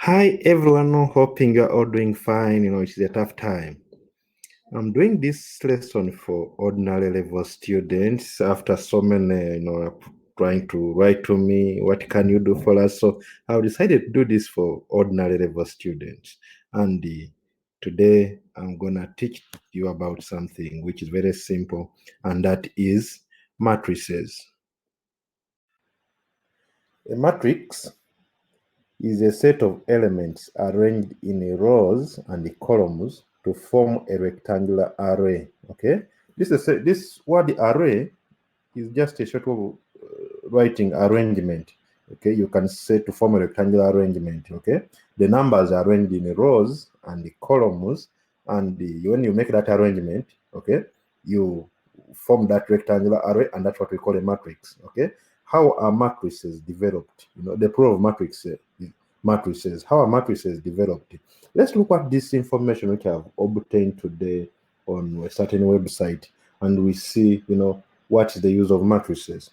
Hi everyone, hoping you're all doing fine. It's a tough time. I'm doing this lesson for ordinary level students after so many, trying to write to me, what can you do for us? So I've decided to do this for ordinary level students. And today I'm gonna teach you about something which is very simple, and that is matrices. A matrix is a set of elements arranged in rows and columns to form a rectangular array. Okay, this word array is just a short of writing arrangement. Okay, you can say to form a rectangular arrangement. Okay, the numbers are arranged in rows and the columns, and when you make that arrangement, okay, you form that rectangular array, and that's what we call a matrix. Okay, how are matrices developed? The proof of matrices. How are matrices developed? Let's look at this information which I've obtained today on a certain website, and we see, what is the use of matrices.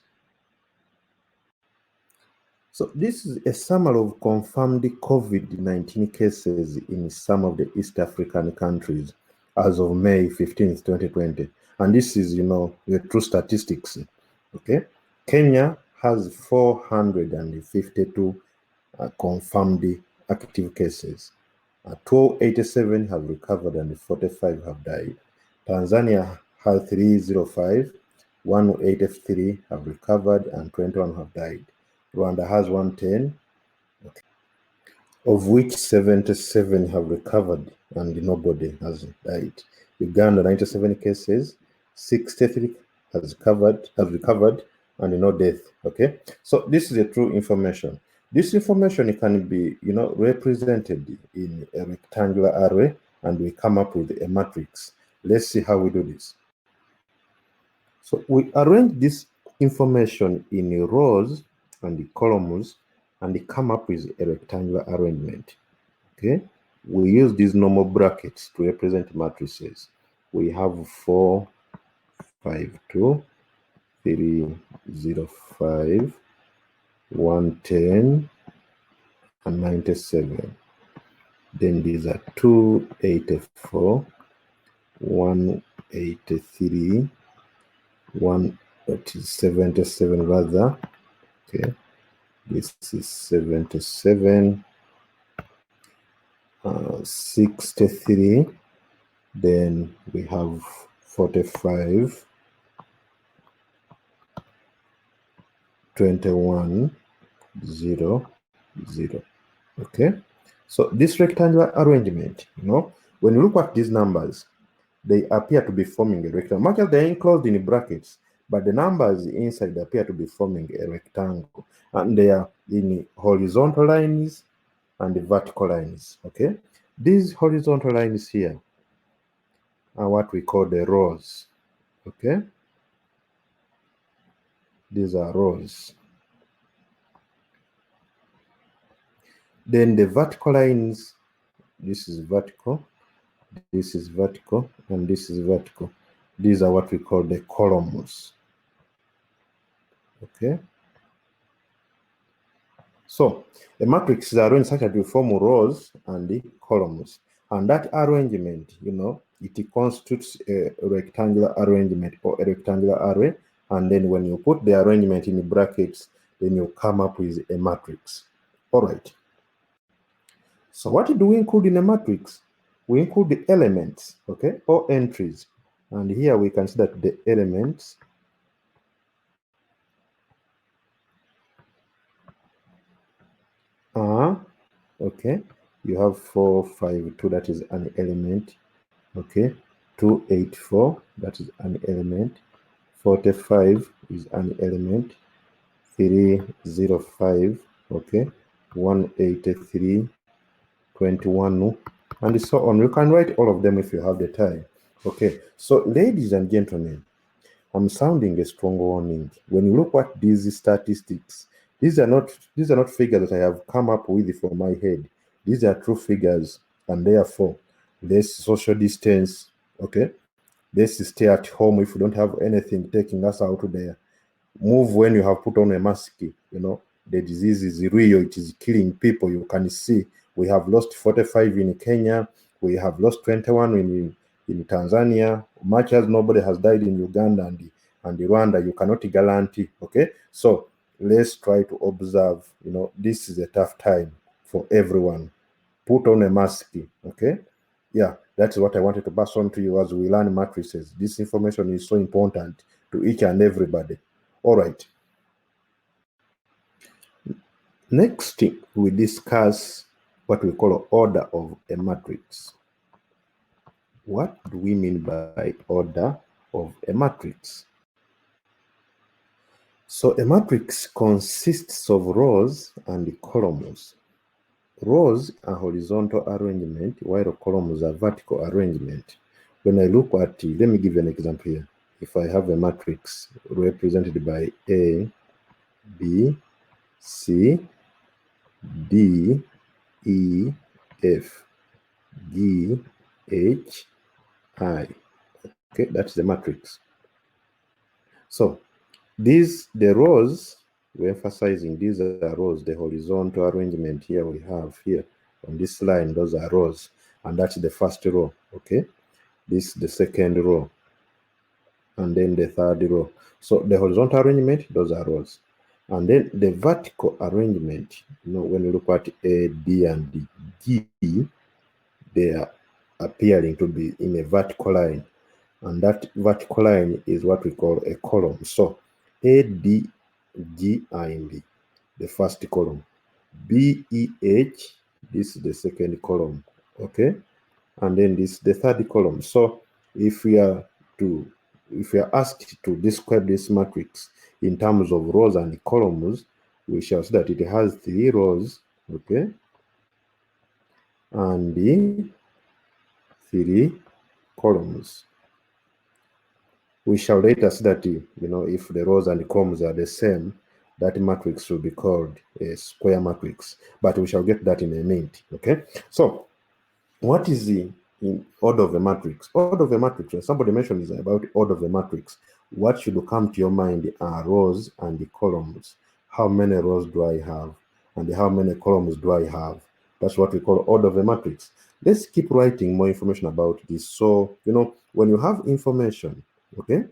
So this is a summary of confirmed COVID-19 cases in some of the East African countries as of May 15th, 2020. And this is, the true statistics. Okay. Kenya has 452 confirmed active cases. 287 have recovered and 45 have died. Tanzania has 305, 183 have recovered and 21 have died. Rwanda has 110, of which 77 have recovered and nobody has died. Uganda 97 cases, 63 has recovered and no death. Okay, so this is a true information. This information can be, represented in a rectangular array, and we come up with a matrix. Let's see how we do this. So we arrange this information in rows and columns, and come up with a rectangular arrangement. Okay, we use these normal brackets to represent matrices. We have 4, 5, 2, 3, 0, 5, 110, and 97. Then these are 284, 183, 177 rather. Okay, this is 77, 63. Then we have 45, 21, 0, 0. Okay, so this rectangular arrangement, when you look at these numbers, they appear to be forming a rectangle. Much as they're enclosed in brackets, but the numbers inside appear to be forming a rectangle, and they are in horizontal lines and the vertical lines. Okay, these horizontal lines here are what we call the rows. Okay, these are rows. Then the vertical lines, this is vertical, this is vertical, and this is vertical. These are what we call the columns. Okay, so a matrix is arranged such that we form rows and the columns, and that arrangement, it constitutes a rectangular arrangement or a rectangular array. And then when you put the arrangement in the brackets, then you come up with a matrix. All right. So what do we include in a matrix? We include the elements, okay, or entries. And here we can see that the elements are, okay, you have 4, 5, 2, that is an element. Okay, 284, that is an element. 45 is an element. 305, okay, 183, 21, and so on. You can write all of them if you have the time. Okay, so ladies and gentlemen, I'm sounding a strong warning. When you look at these statistics, these are not figures that I have come up with from my head. These are true figures, and therefore let's social distance. Okay, let's stay at home if we don't have anything taking us out there. Move when you have put on a mask. The disease is real, it is killing people. You can see We have lost 45 in Kenya. We have lost 21 in Tanzania. Much as nobody has died in Uganda and Rwanda, you cannot guarantee. Okay, so let's try to observe. This is a tough time for everyone. Put on a mask. Okay, yeah, that's what I wanted to pass on to you as we learn matrices. This information is so important to each and everybody. All right. Next, we discuss what we call order of a matrix. What do we mean by order of a matrix? So a matrix consists of rows and columns. Rows are horizontal arrangement, while columns are vertical arrangement. When I look at, let me give you an example here. If I have a matrix represented by A, B, C, D, E, F, G, H, I. Okay, that's the matrix. So the rows, we're emphasizing these are rows, the horizontal arrangement here we have here on this line, those are rows, and that's the first row. Okay, this is the second row, and then the third row. So the horizontal arrangement, those are rows. And then the vertical arrangement, when you look at A, D, and G, they are appearing to be in a vertical line. And that vertical line is what we call a column. So A, D, G, I, and D, the first column. B, E, H, this is the second column. Okay? And then this the third column. So if we are asked to describe this matrix in terms of rows and columns, we shall see that it has 3 rows, okay, and the 3 columns. We shall later see that if the rows and the columns are the same, that matrix will be called a square matrix. But we shall get that in a minute. Okay. So what is the order of a matrix? Order of a matrix, when somebody mentions about order of a matrix, what should come to your mind are rows and the columns. How many rows do I have? And how many columns do I have? That's what we call order of a matrix. Let's keep writing more information about this. So, when you have information, okay,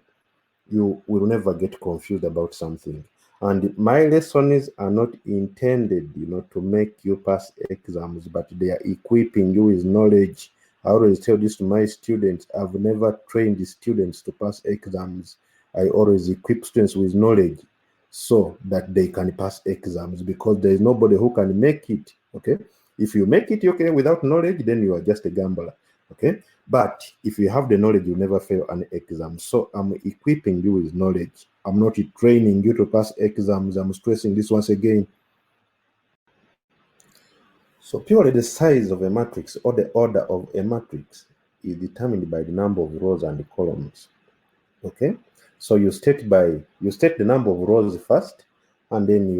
you will never get confused about something. And my lessons are not intended, to make you pass exams, but they are equipping you with knowledge. I always tell this to my students. I've never trained the students to pass exams. I always equip students with knowledge so that they can pass exams, because there is nobody who can make it. Okay, if you make it, okay, without knowledge, then you are just a gambler. Okay, but if you have the knowledge, you never fail an exam. So I'm equipping you with knowledge. I'm not training you to pass exams. I'm stressing this once again. So purely the size of a matrix or the order of a matrix is determined by the number of rows and the columns. Okay, so you state the number of rows first, and then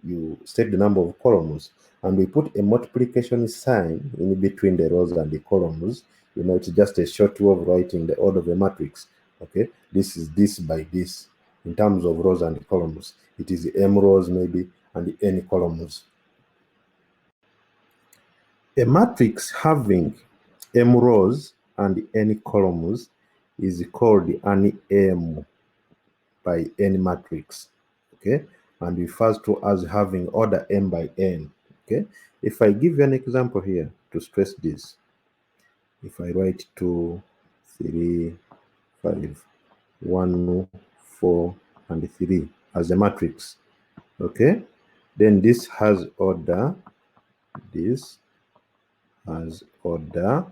you state the number of columns, and we put a multiplication sign in between the rows and the columns. It's just a short way of writing the order of a matrix. Okay, this is this by this in terms of rows and columns. It is m rows maybe and n columns. A matrix having m rows and n columns is called an M by n matrix. Okay, and refers to as having order m by n. Okay, if I give you an example here to stress this, if I write 2, 3, 5, 1, 4, and 3 as a matrix, okay, then this has order, this has order.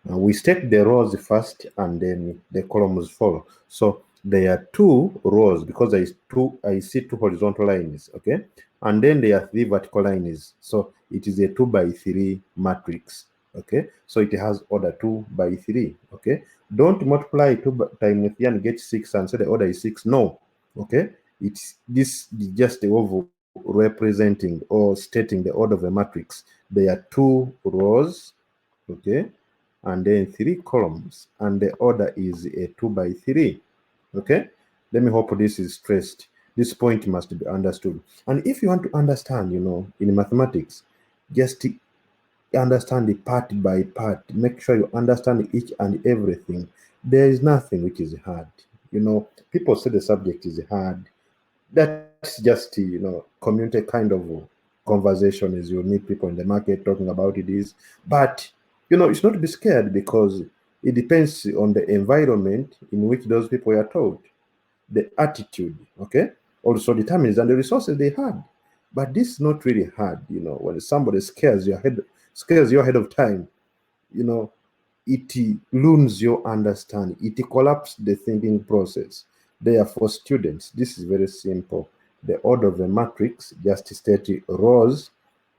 We state the rows first and then the columns follow. So there are 2 rows because I see 2 horizontal lines, okay, and then there are 3 vertical lines. So it is a 2 by 3 matrix. Okay, so it has order 2 by 3. Okay, don't multiply 2 times 3 and get 6 and say the order is 6. No. Okay, it's this is just the way of representing or stating the order of a matrix. There are 2 rows, okay, and then 3 columns, and the order is a 2 by 3. Okay, let me hope this is stressed. This point must be understood. And if you want to understand, in mathematics, Just understand it part by part. Make sure you understand each and everything. There is nothing which is hard. People say the subject is hard. That's just, community kind of conversation is you meet people in the market talking about it is. But, it's not to be scared because it depends on the environment in which those people are taught. The attitude, okay, also determines and the resources they had. But this is not really hard, when somebody scares your head of time, it ruins your understanding. It collapses the thinking process. Therefore, students, this is very simple. The order of the matrix just state rows,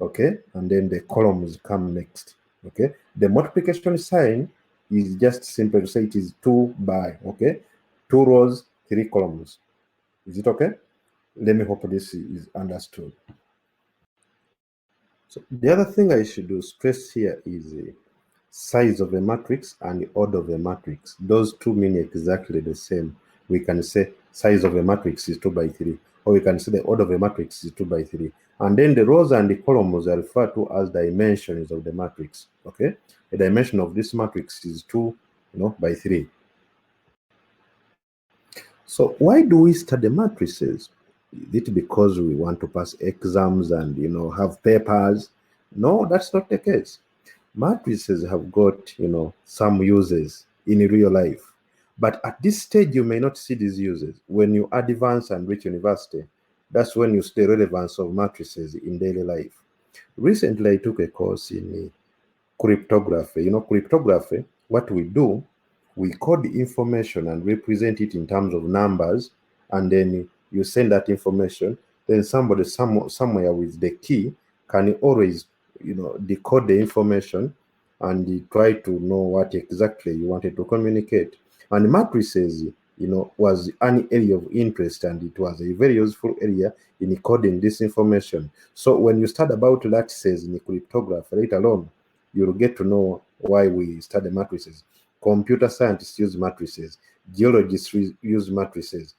okay, and then the columns come next, okay. The multiplication sign is just simple to say it is 2 by, okay, 2 rows, 3 columns. Is it okay? Let me hope this is understood. So the other thing I should stress here is size of a matrix and the order of a matrix. Those two mean exactly the same. We can say size of a matrix is 2 by 3, or we can say the order of a matrix is 2 by 3. And then the rows and the columns are referred to as dimensions of the matrix. Okay, the dimension of this matrix is 2, by 3. So why do we study matrices? Is it because we want to pass exams and have papers? No, that's not the case. Matrices have got some uses in real life, but at this stage you may not see these uses. When you advance and reach university, that's when you see the relevance of matrices in daily life. Recently I took a course in cryptography. Cryptography, what we do, we code the information and represent it in terms of numbers, and then you send that information. Then somebody somewhere with the key can always decode the information and try to know what exactly you wanted to communicate. And matrices was an area of interest, and it was a very useful area in coding this information. So when you start about lattices in cryptography later on, you'll get to know why we study matrices. Computer scientists use matrices, geologists use matrices,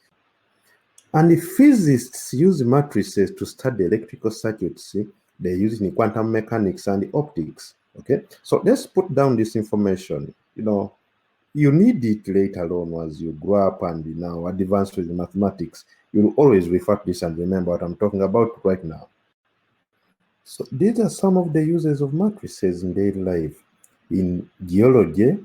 and the physicists use matrices to study electrical circuits. They use in quantum mechanics and optics. Okay, so let's put down this information. You need it later on as you grow up and now advance with mathematics. You'll always refer to this and remember what I'm talking about right now. So these are some of the uses of matrices in daily life. In geology,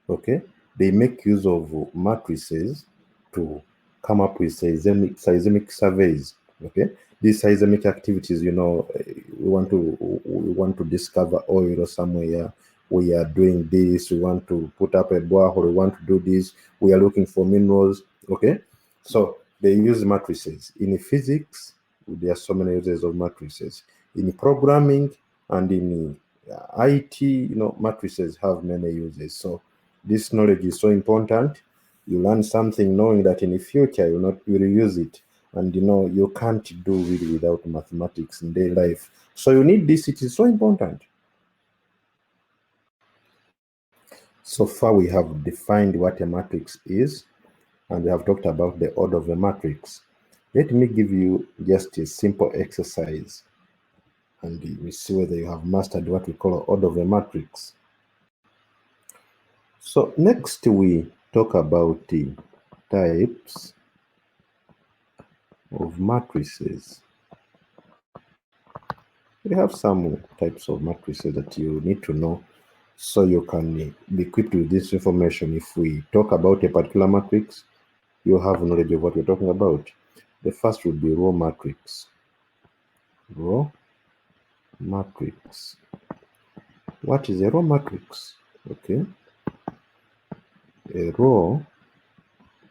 okay, they make use of matrices to come up with seismic surveys. Okay, these seismic activities, we want to discover oil somewhere. We are doing this. We want to put up a borehole. We want to do this. We are looking for minerals. Okay, so they use matrices. In physics, there are so many uses of matrices. In programming and in IT, matrices have many uses. So this knowledge is so important. You learn something knowing that in the future you will use it, and you can't do really without mathematics in daily life. So you need this. It is so important. So far we have defined what a matrix is, and we have talked about the order of a matrix. Let me give you just a simple exercise, and we see whether you have mastered what we call order of a matrix. So next we talk about the types of matrices. We have some types of matrices that you need to know so you can be equipped with this information. If we talk about a particular matrix, you have knowledge of what we're talking about. The first would be row matrix. Row matrix. What is a row matrix? Okay. A row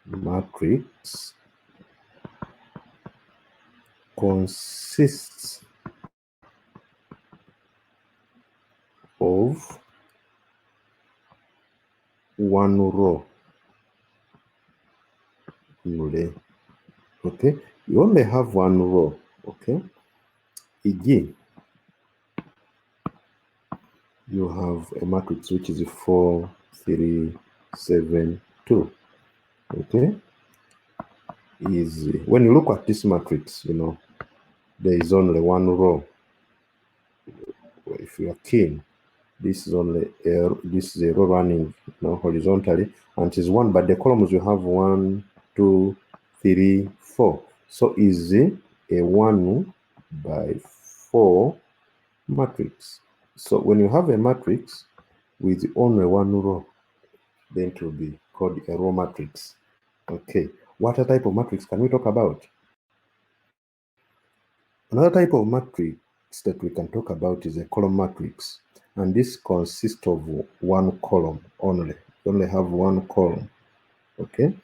matrix consists of one row. Okay, you only have one row. Okay, e.g., you have a matrix which is 4, 3, 7, 2. Okay, is when you look at this matrix, there is only one row. if you are keen, this is only this is a row running horizontally, and it is 1, but the columns you have 1, 2, 3, 4. So is a 1 by 4 matrix. So when you have a matrix with only one row, then it will be called a row matrix. Okay, what other type of matrix can we talk about? Another type of matrix that we can talk about is a column matrix, and this consists of one column only. You only have one column. Okay,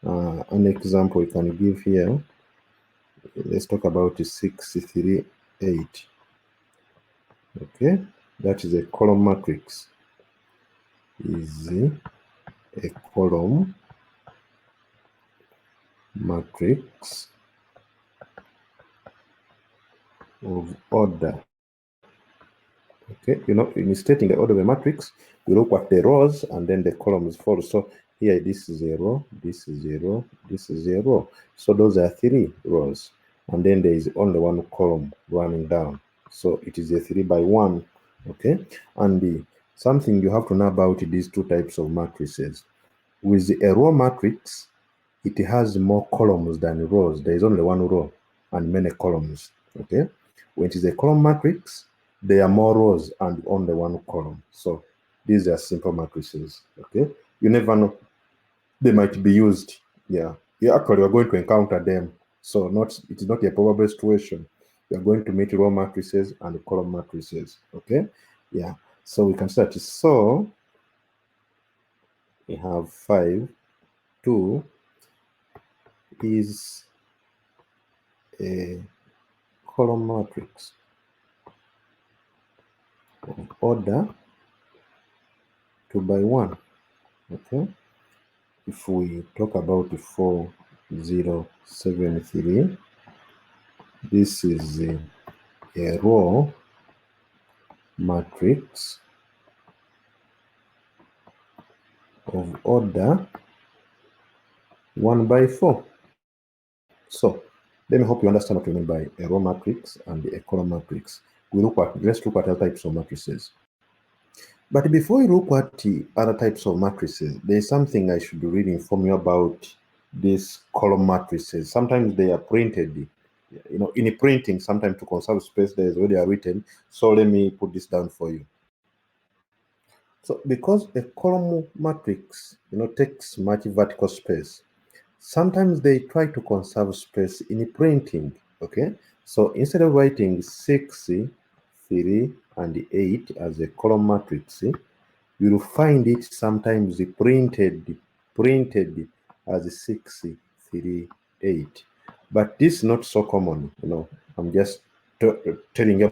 an example we can give here. Let's talk about 6, 3, 8. Okay, that is a column matrix. Is a column matrix of order. Okay, in stating the order of a matrix, we look at the rows and then the columns follow. So here, this is a row, this is a row, this is a row. So those are 3 rows, and then there is only one column running down. So it is a 3 by 1. Okay, and something you have to know about these two types of matrices. With a row matrix, it has more columns than rows. There is only one row and many columns. Okay, when it is a column matrix, there are more rows and only one column. So these are simple matrices. Okay, you never know, they might be used. Yeah, actually we're going to encounter them. So it is not a probable situation. We are going to meet row matrices and column matrices. Okay, yeah. So we can start. So we have 5, 2 is a column matrix of order 2 by 1. Okay, if we talk about 4, 0, 7, 3, this is a row matrix of order 1 by 4. So let me hope you understand what we mean by a row matrix and a column matrix. Let's look at other types of matrices. But before we look at the other types of matrices, there's something I should really inform you about these column matrices. Sometimes they are printed. In printing, sometimes to conserve space, there is already written. So let me put this down for you. So because a column matrix, takes much vertical space, sometimes they try to conserve space in printing. Okay, so instead of writing 6, 3, and 8 as a column matrix, you'll find it sometimes printed as 6, 3, 8. But this is not so common. I'm just telling you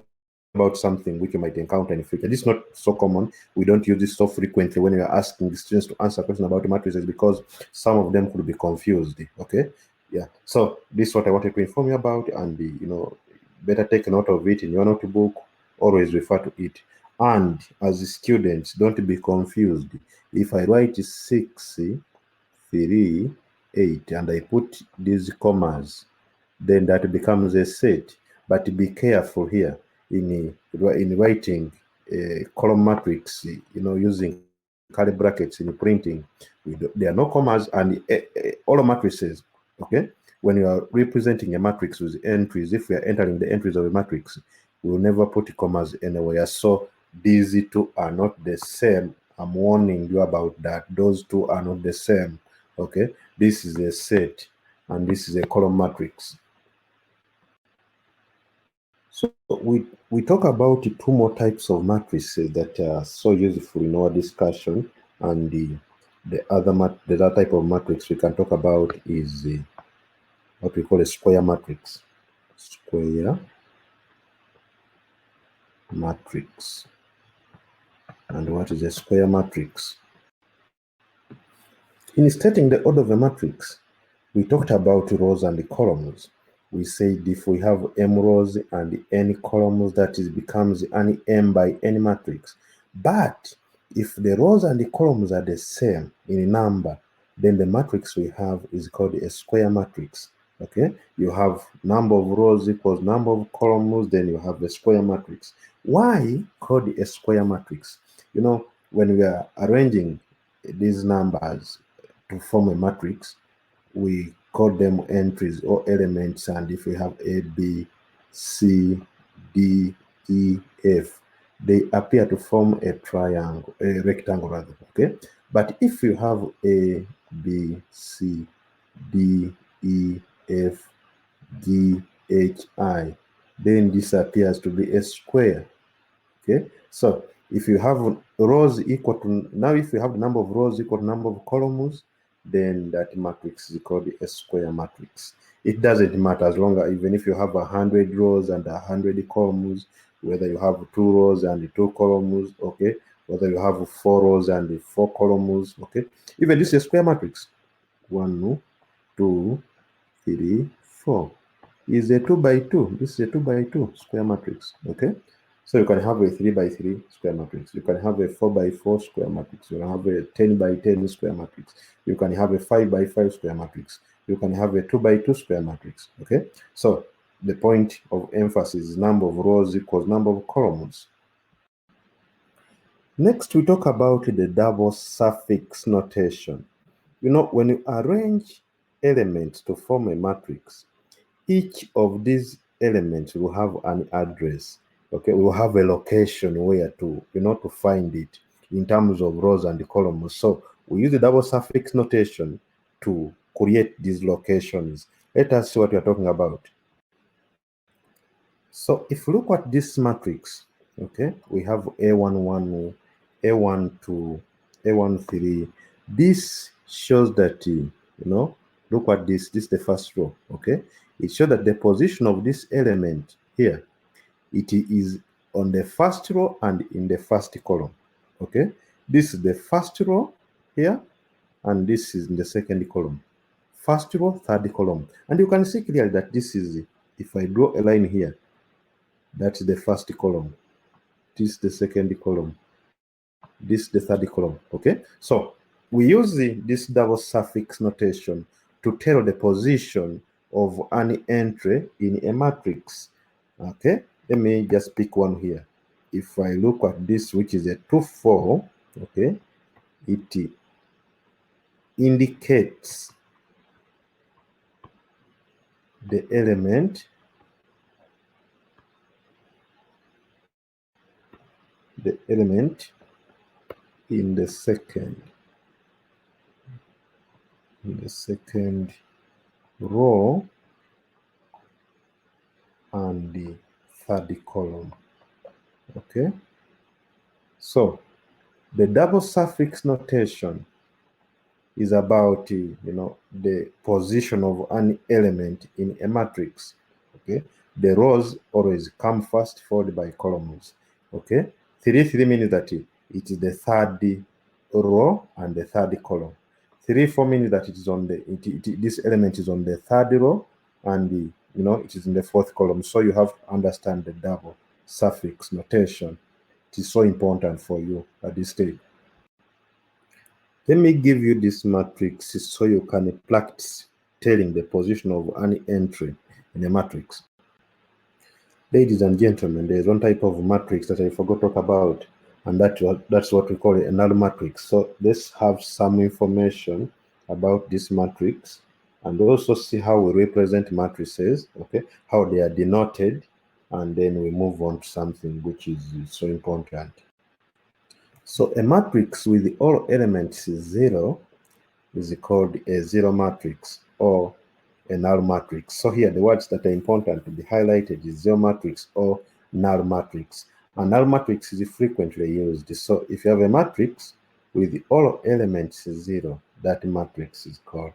about something which you might encounter in the future. This is not so common. We don't use this so frequently when we are asking the students to answer questions about matrices, because some of them could be confused. Okay, yeah. So this is what I wanted to inform you about, and better take note of it in your notebook. Always refer to it. And as students, don't be confused. If I write 6, 3, 8, and I put these commas, then that becomes a set. But be careful here in writing a column matrix, using curly brackets in printing. There are no commas, and all matrices, okay? When you are representing a matrix with entries, if we are entering the entries of a matrix, we will never put commas anywhere. So these two are not the same. I'm warning you about that. Those two are not the same. Okay, this is a set and this is a column matrix. So we talk about 2 more types of matrices that are so useful in our discussion, and the other type of matrix we can talk about is what we call a square matrix. Square matrix. And what is a square matrix? In stating the order of a matrix, we talked about rows and the columns. We said if we have m rows and n columns, that becomes an m by n matrix. But if the rows and the columns are the same in number, then the matrix we have is called a square matrix. Okay, you have number of rows equals number of columns, then you have the square matrix. Why called a square matrix? You know, when we are arranging these numbers to form a matrix, we call them entries or elements, and if we have A, B, C, D, E, F, they appear to form a triangle, a rectangle rather, okay? But if you have A, B, C, D, E, F, G, H, I, then this appears to be a square, okay? So if you have rows equal to, now if you have the number of rows equal to number of columns, then that matrix is called a square matrix. It doesn't matter as long as, even if you have 100 rows and 100 columns, whether you have 2 rows and 2 columns, okay, whether you have 4 rows and 4 columns, okay, even this is a square matrix. 1, 2, 3, 4 is a 2 by 2. This is a 2 by 2 square matrix, okay? So you can have a 3 by 3 square matrix. You can have a 4 by 4 square matrix. You can have a 10 by 10 square matrix. You can have a 5 by 5 square matrix. You can have a 2 by 2 square matrix, okay? So the point of emphasis is number of rows equals number of columns. Next, we talk about the double suffix notation. You know, when you arrange elements to form a matrix, each of these elements will have an address. Okay, we'll have a location where to, to find it in terms of rows and columns. So we use the double suffix notation to create these locations. Let us see what we are talking about. So if you look at this matrix, okay, we have A11, A12, A13. This shows that, look at this. This is the first row, okay? It shows that the position of this element here, it is on the first row and in the first column, okay? This is the first row here, and this is in the second column. First row, third column. And you can see clearly that this is, if I draw a line here, that's the first column. This is the second column. This is the third column. Okay. So we use this double suffix notation to tell the position of an entry in a matrix. Okay. Let me just pick one here. If I look at this, which is a 2, 4, okay, it indicates the element in the second row and the third column. Okay, so the double suffix notation is about the position of an element in a matrix. Okay, the rows always come first, followed by columns. Okay, 3 means that it is the third row and the third column. 3, 4 means that it is on the this element is on the third row and it is in the fourth column. So you have to understand the double suffix notation. It is so important for you at this stage. Let me give you this matrix so you can practice telling the position of any entry in a matrix. Ladies and gentlemen, there is one type of matrix that I forgot to talk about, and that's what we call a null matrix. So let's have some information about this matrix and also see how we represent matrices, okay, how they are denoted, and then we move on to something which is so important. So a matrix with all elements 0 is called a zero matrix or a null matrix. So here the words that are important to be highlighted is zero matrix or null matrix. A null matrix is frequently used. So if you have a matrix with all elements 0, that matrix is called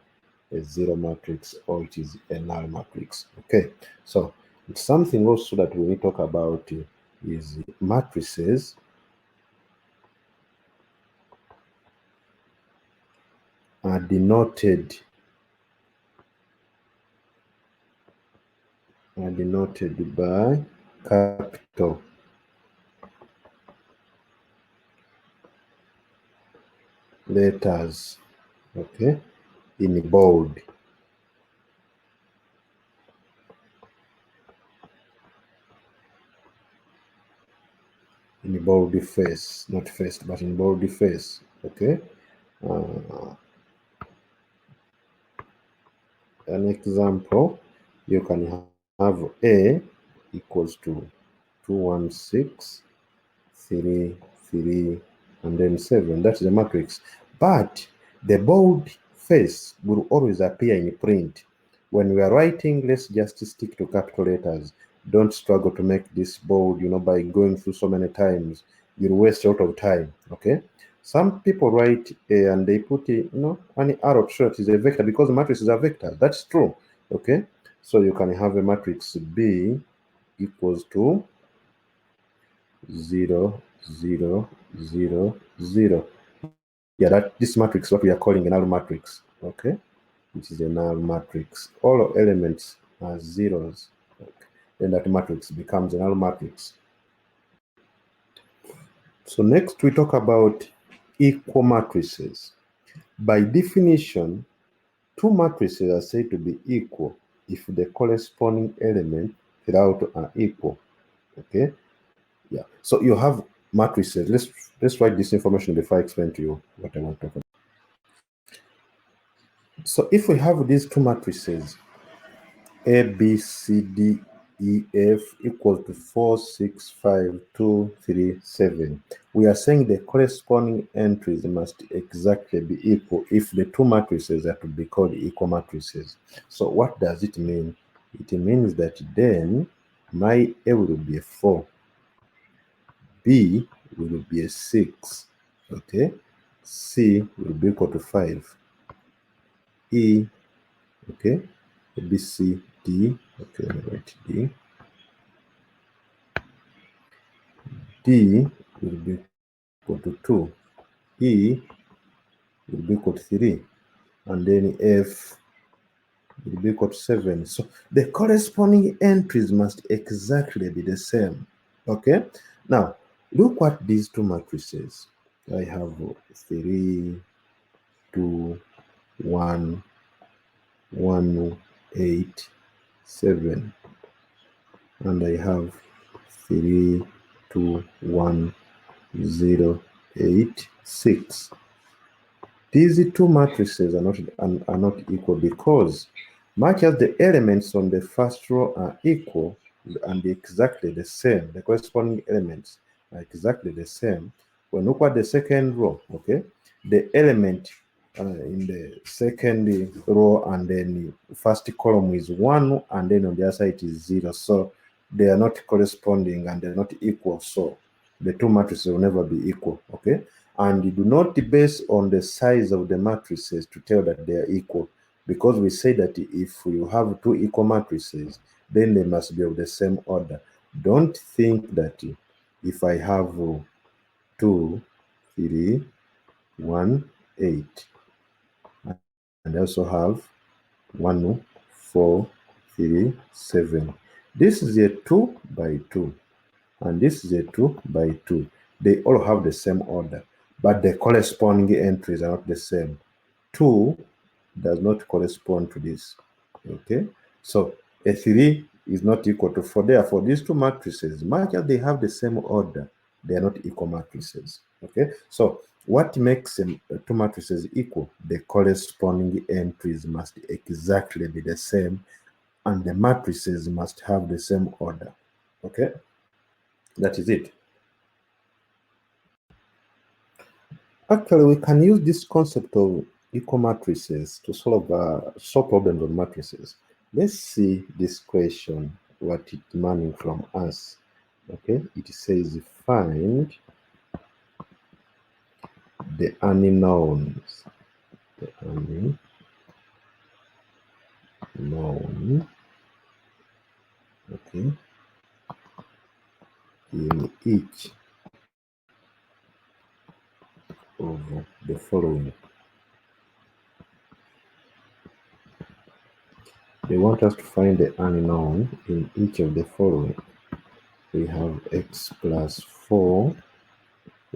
a zero matrix or it is a null matrix. Okay, so it's something also that we need to talk about is matrices are denoted by capital letters, okay, in bold. in bold face, not first, but in bold face. Okay. An example, you can have A equals to 216, 3, 3, and then 7. That's the matrix. But the bold face will always appear in print. When we are writing, let's just stick to capital letters. Don't struggle to make this bold, by going through so many times. You'll waste a lot of time, okay? Some people write A and they put an arrow to show it is a vector because matrices are vectors. That's true, okay? So you can have a matrix B equals to 0, 0, 0, 0. Yeah, this matrix, what we are calling a null matrix, okay? Which is a null matrix. All elements are zeros. Okay. Then that matrix becomes a null matrix. So next we talk about equal matrices. By definition, two matrices are said to be equal if the corresponding element throughout are equal. Okay. Yeah. So you have matrices. Let's write this information before I explain to you what I want to talk about. So if we have these two matrices, A, B, C, D, E, F equal to 4, 6, 5, 2, 3, 7. We are saying the corresponding entries must exactly be equal if the two matrices are to be called equal matrices. So what does it mean? It means that then my A will be a 4, B will be a 6, okay? C will be equal to 5, E, okay? B, C, D, okay, let me write D. D will be equal to 2, E will be equal to 3, and then F will be equal to 7. So the corresponding entries must exactly be the same, okay? Now, look at these two matrices. I have 3, 2, 1, 1, 8, 7, and I have 3, 2, 1, 0, 8, 6. These two matrices are not equal because much as the elements on the first row are equal and exactly the same, the corresponding elements are exactly the same. When we look at the second row, okay, the element in the second row and then the first column is 1, and then on the other side it is 0. So they are not corresponding and they're not equal. So the two matrices will never be equal, okay? And you do not base on the size of the matrices to tell that they are equal, because we say that if you have two equal matrices, then they must be of the same order. Don't think that if I have 2, 3, 1, 8, and I also have 1, 4, 3, 7. This is a 2 by 2, and this is a 2 by 2. They all have the same order, but the corresponding entries are not the same. 2 does not correspond to this, okay? So a 3 is not equal to 4. Therefore, these two matrices, much as they have the same order, they are not equal matrices, okay? So what makes two matrices equal? The corresponding entries must exactly be the same, and the matrices must have the same order, okay? That is it. Actually, we can use this concept of equal matrices to solve problems on matrices. Let's see this question, what it's demanding from us. Okay, it says find the unknowns. The unknown. Okay, in each of the following. They want us to find the unknown in each of the following. We have x plus 4,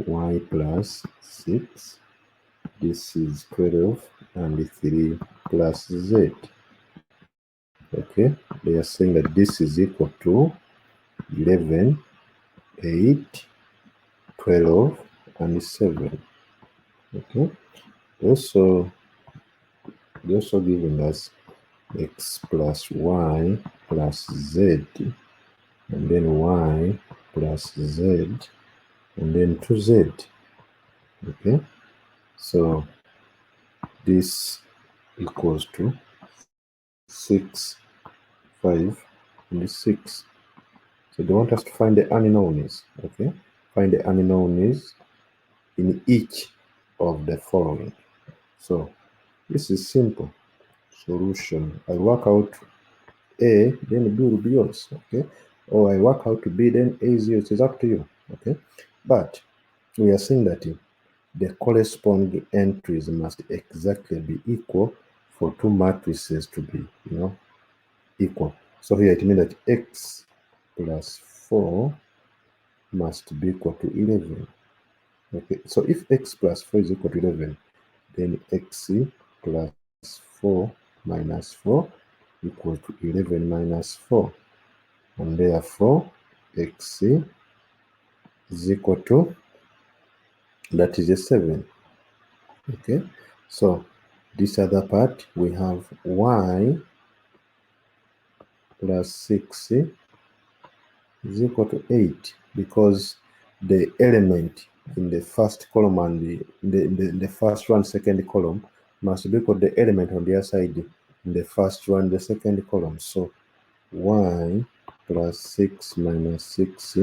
y plus 6. This is 12, and 3 plus z. Okay, they are saying that this is equal to 11, 8, 12, and 7. Okay. Also, they're also giving us x plus y plus z, and then y plus z, and then 2z. Okay. So this equals to 6, 5, and 6. So they want us to find the unknowns. Okay. Find the unknowns in each of the following. So this is simple. Solution. I work out A, then B will be yours. Okay. Or I work out B, then A is yours. It's up to you. Okay. But we are saying that the corresponding entries must exactly be equal for two matrices to be, equal. So here it means that x plus 4 must be equal to 11. Okay, so if x plus 4 is equal to 11, then x plus 4 minus 4 equals to 11 minus 4. And therefore, x is equal to, that is a 7. Okay, so this other part, we have y plus 6 is equal to 8, because the element in the first column and the first one, second column must be equal to the element on the other side in the first one, the second column. So y plus 6 minus 6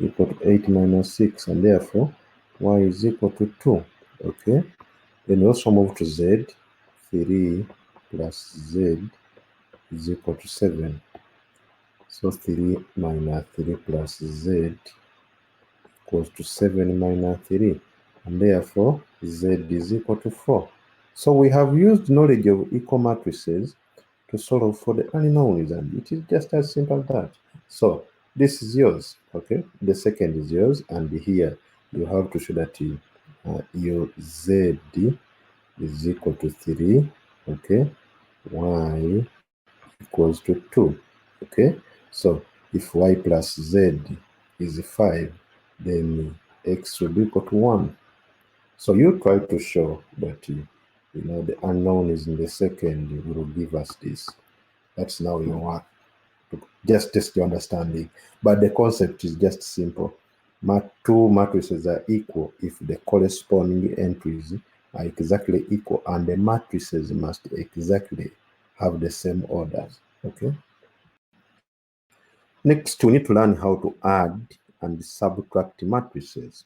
equal to 8 minus 6, and therefore y is equal to 2. Okay, then we also move to z. 3 plus z is equal to 7. So 3 minus 3 plus z equals to 7 minus 3. And therefore, z is equal to 4. So we have used knowledge of equal matrices to solve for the unknowns, and it is just as simple as that. So this is yours, okay? The second is yours, and here you have to show that your z is equal to 3, okay? Y equals to 2, okay? So if y plus z is 5, then x will be equal to 1. So you try to show that the unknown is in the second will give us this. That's now your work. Just test your understanding. But the concept is just simple. Two matrices are equal if the corresponding entries are exactly equal, and the matrices must exactly have the same orders. Okay. Next, we need to learn how to add and subtract matrices.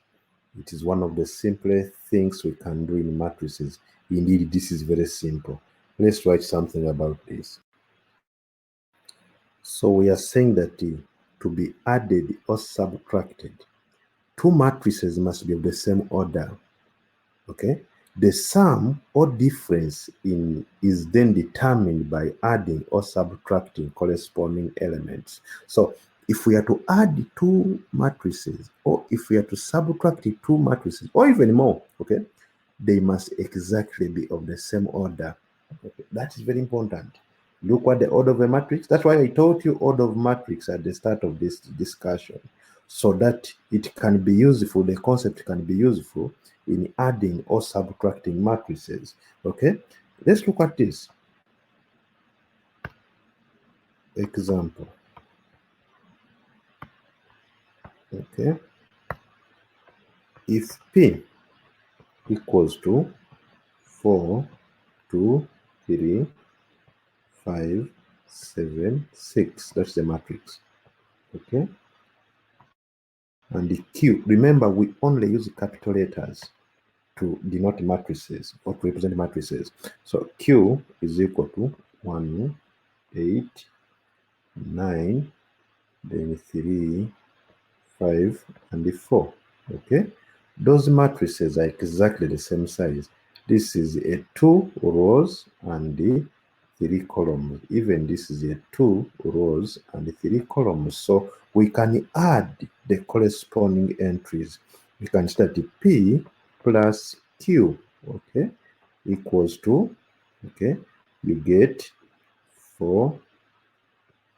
It is one of the simplest things we can do in matrices. Indeed, this is very simple. Let's write something about this. So we are saying that to be added or subtracted, two matrices must be of the same order. Okay? The sum or difference is then determined by adding or subtracting corresponding elements. So if we are to add two matrices, or if we are to subtract two matrices, or even more, okay, they must exactly be of the same order. Okay, that is very important. Look at the order of a matrix. That's why I taught you order of matrix at the start of this discussion, so that it can be useful, the concept can be useful in adding or subtracting matrices. Okay, let's look at this example. Okay, if P equals to 4, 2, 3, 5, 7, 6, that's the matrix. Okay, and the Q, remember we only use capital letters to denote matrices or to represent matrices. So Q is equal to 1, 8, 9, then 3, 5, and 4. Okay, those matrices are exactly the same size. This is a 2 rows and 3 columns. Even this is a 2 rows and 3 columns. So we can add the corresponding entries. We can start P plus Q, okay, equals to, okay, you get 4,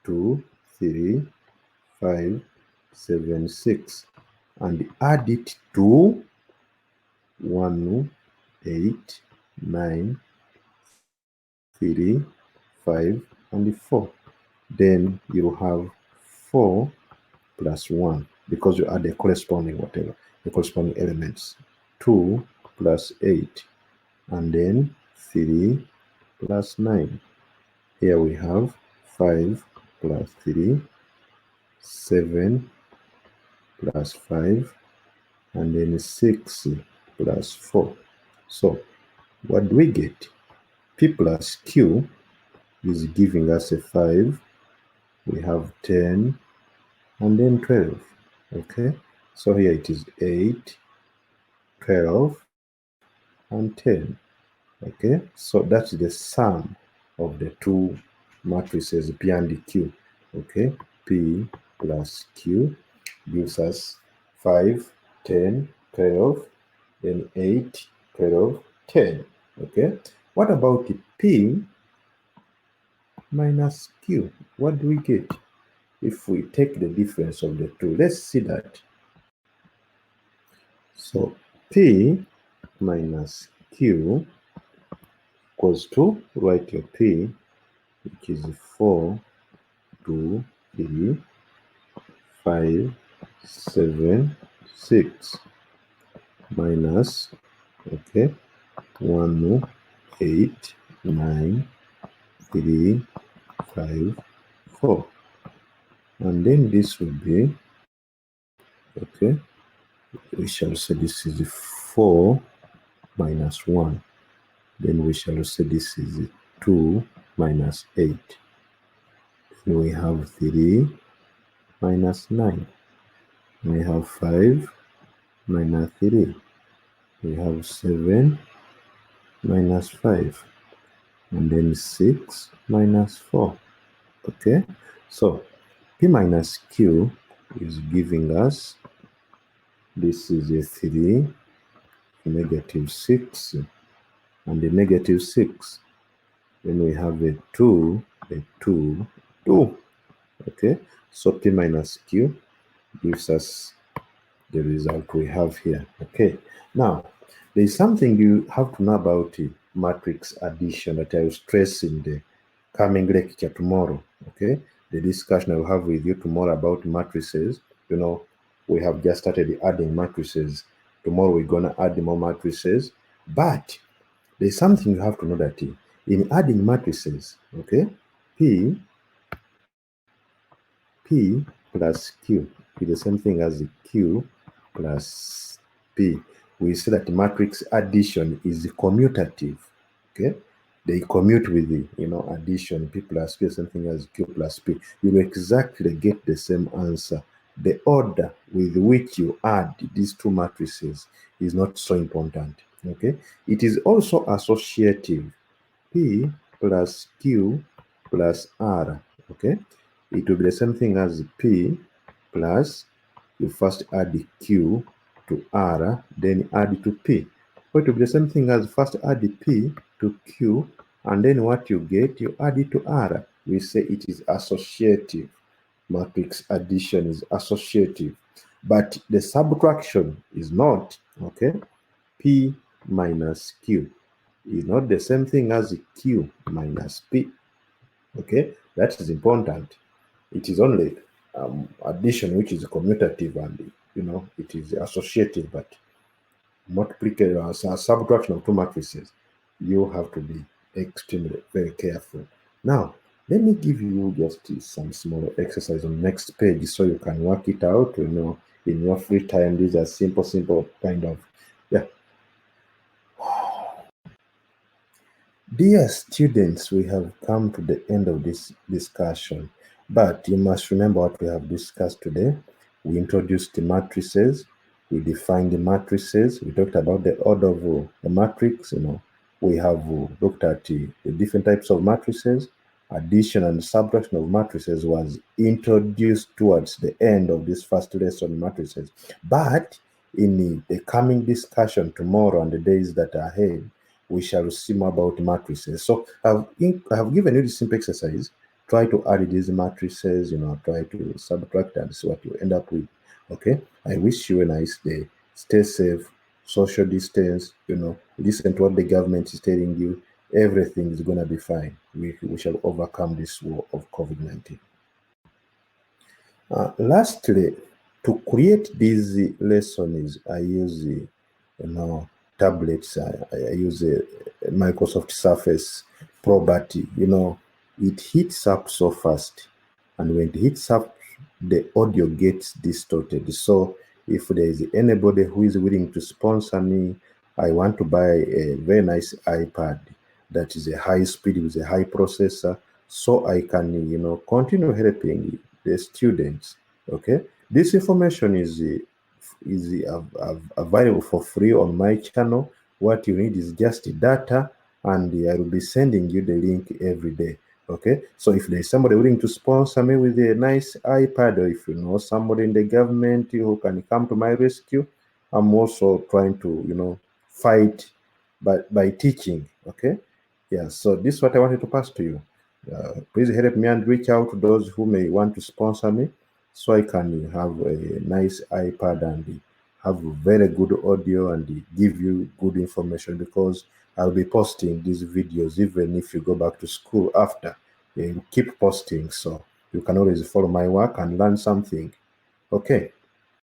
2, 3, 5, 7, 6. and add it to 1, 8, 9, 3, 5, and 4. Then you have 4 plus 1, because you add the corresponding whatever, the corresponding elements. 2 plus 8, and then 3 plus 9. Here we have 5 plus 3, 7 plus 5, and then 6 plus 4. So what do we get? P plus Q is giving us a 5. We have 10 and then 12. Okay, so here it is 8, 12, and 10. Okay, so that's the sum of the two matrices P and Q. Okay, P plus Q gives us 5, 10, 12, then 8, 12, 10. Okay, what about the P minus Q? What do we get if we take the difference of the two? Let's see that. So P minus Q equals to, write your P, which is 4, 2, 3, 5, 7, 6, minus, okay, 1, 8, 9, 3, 5, 4. And then this will be, okay, we shall say this is 4 minus 1. Then we shall say this is 2 minus 8. Then we have 3 minus 9. We have 5 minus 3. We have 7 minus 5. And then 6 minus 4. Okay, so P minus Q is giving us, this is a 3, negative 6, and a negative 6. Then we have a 2, a 2, 2. Okay, so P minus Q gives us the result we have here. Okay, now there is something you have to know about matrix addition that I will stress in the coming lecture tomorrow. Okay, the discussion I will have with you tomorrow about matrices. You know, we have just started adding matrices. Tomorrow we're going to add more matrices, but there's something you have to know, that in adding matrices, okay, P plus Q is the same thing as Q plus P. We say that matrix addition is commutative. Okay, they commute with the, addition. P plus Q is something as Q plus P. You will exactly get the same answer. The order with which you add these two matrices is not so important. Okay, it is also associative. P plus Q plus R. Okay, it will be the same thing as P plus, you first add the Q to R, then add to P. Or it will be the same thing as first add the P to Q, and then what you get, you add it to R. We say it is associative. Matrix addition is associative, but the subtraction is not. Okay, P minus Q is not the same thing as Q minus P. Okay, that is important. It is only addition which is commutative, and it is associative, but multiplication or subtraction of two matrices, you have to be extremely very careful. Now let me give you just some small exercise on next page so you can work it out, in your free time. These are simple kind of, yeah. Dear students, we have come to the end of this discussion, but you must remember what we have discussed today. We introduced the matrices, we defined the matrices, we talked about the order of the matrix. We have looked at the different types of matrices. Addition and subtraction of matrices was introduced towards the end of this first lesson, matrices. But in the coming discussion tomorrow and the days that are ahead, we shall see more about matrices. So I have given you this simple exercise. Try to add these matrices, try to subtract and see what you end up with. Okay, I wish you a nice day. Stay safe, social distance, listen to what the government is telling you. Everything is going to be fine. We shall overcome this war of COVID-19. Lastly, to create these lessons, I use tablets. I use a Microsoft Surface Pro, but it heats up so fast, and when it heats up, the audio gets distorted. So if there is anybody who is willing to sponsor me, I want to buy a very nice iPad that is a high speed with a high processor, so I can continue helping the students. Okay, this information is available for free on my channel. What you need is just data, and I will be sending you the link every day. Okay, so if there's somebody willing to sponsor me with a nice iPad, or if you know somebody in the government who can come to my rescue, I'm also trying to fight by teaching. Okay, yeah, so this is what I wanted to pass to you. Please help me and reach out to those who may want to sponsor me, so I can have a nice iPad and have very good audio and give you good information, because I'll be posting these videos even if you go back to school after. You keep posting, so you can always follow my work and learn something. Okay.